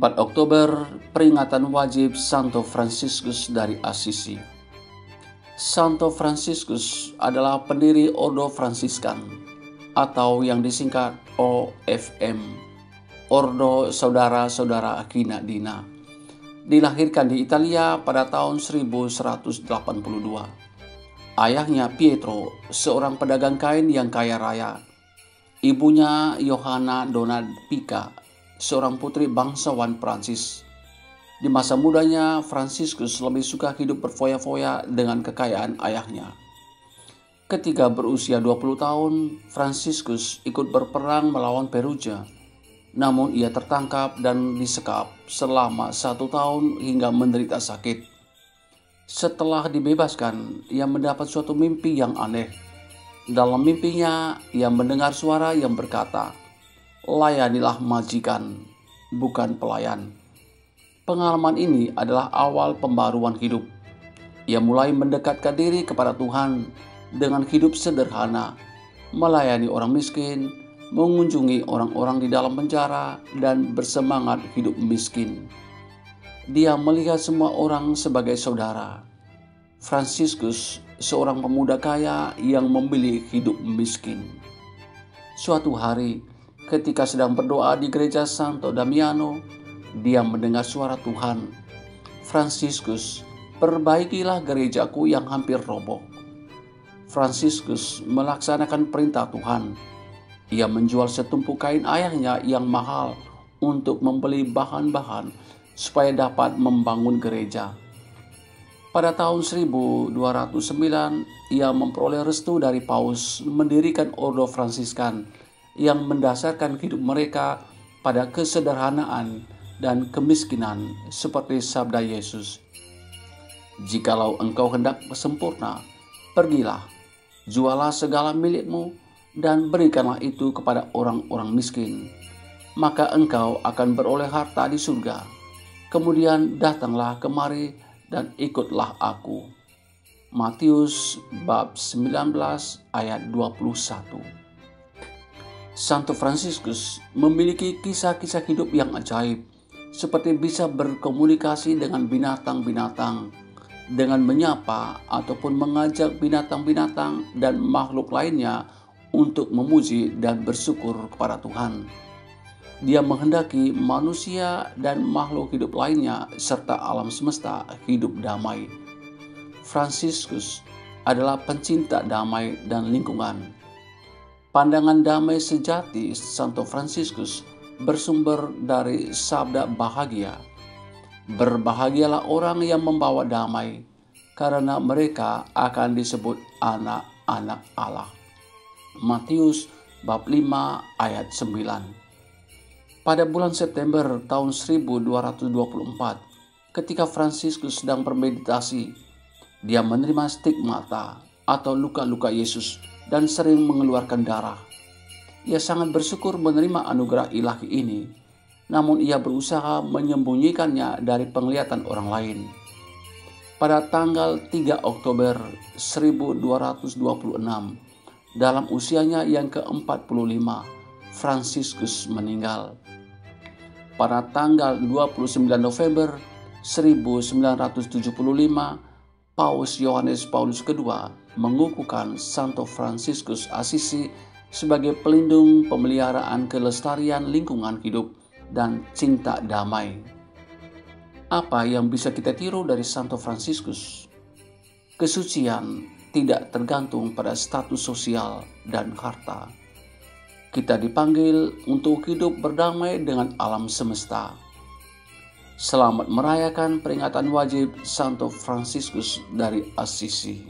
4 Oktober, peringatan wajib Santo Fransiskus dari Assisi. Santo Fransiskus adalah pendiri Ordo Fransiskan atau yang disingkat OFM, Ordo Saudara-saudara Aquinas. Dilahirkan di Italia pada tahun 1182. Ayahnya Pietro, seorang pedagang kain yang kaya raya. Ibunya Johanna Donna Pica, seorang putri bangsawan Prancis. Di masa mudanya, Fransiskus lebih suka hidup berfoya-foya dengan kekayaan ayahnya. Ketika berusia 20 tahun, Fransiskus ikut berperang melawan Perugia. Namun ia tertangkap dan disekap selama 1 tahun hingga menderita sakit. Setelah dibebaskan, ia mendapat suatu mimpi yang aneh. Dalam mimpinya, ia mendengar suara yang berkata, "Layanilah majikan, bukan pelayan." Pengalaman ini adalah awal pembaruan hidup. Ia mulai mendekatkan diri kepada Tuhan dengan hidup sederhana, melayani orang miskin, mengunjungi orang-orang di dalam penjara, dan bersemangat hidup miskin. Dia melihat semua orang sebagai saudara. Fransiskus, seorang pemuda kaya yang memilih hidup miskin. Suatu hari, ketika sedang berdoa di gereja Santo Damiano, dia mendengar suara Tuhan. "Fransiskus, perbaikilah gerejaku yang hampir roboh." Fransiskus melaksanakan perintah Tuhan. Ia menjual setumpuk kain ayahnya yang mahal untuk membeli bahan-bahan supaya dapat membangun gereja. Pada tahun 1209, ia memperoleh restu dari Paus mendirikan Ordo Fransiskan yang mendasarkan hidup mereka pada kesederhanaan dan kemiskinan seperti sabda Yesus. "Jikalau engkau hendak sempurna, pergilah, jualah segala milikmu dan berikanlah itu kepada orang-orang miskin. Maka engkau akan beroleh harta di surga. Kemudian datanglah kemari dan ikutlah aku." Matius bab 19 ayat 21. Santo Fransiskus memiliki kisah-kisah hidup yang ajaib, seperti bisa berkomunikasi dengan binatang-binatang, dengan menyapa ataupun mengajak binatang-binatang dan makhluk lainnya untuk memuji dan bersyukur kepada Tuhan. Dia menghendaki manusia dan makhluk hidup lainnya serta alam semesta hidup damai. Fransiskus adalah pencinta damai dan lingkungan. Pandangan damai sejati Santo Fransiskus bersumber dari sabda bahagia. "Berbahagialah orang yang membawa damai, karena mereka akan disebut anak-anak Allah." Matius bab 5 ayat 9. Pada bulan September tahun 1224, ketika Fransiskus sedang bermeditasi, dia menerima stigmata atau luka-luka Yesus dan sering mengeluarkan darah. Ia sangat bersyukur menerima anugerah ilahi ini, namun ia berusaha menyembunyikannya dari penglihatan orang lain. Pada tanggal 3 Oktober 1226, dalam usianya yang ke-45, Fransiskus meninggal. Pada tanggal 29 November 1975, Paus Yohanes Paulus II mengukuhkan Santo Fransiskus Assisi sebagai pelindung pemeliharaan kelestarian lingkungan hidup dan cinta damai. Apa yang bisa kita tiru dari Santo Fransiskus? Kesucian tidak tergantung pada status sosial dan harta. Kita dipanggil untuk hidup berdamai dengan alam semesta. Selamat merayakan peringatan wajib Santo Fransiskus dari Assisi.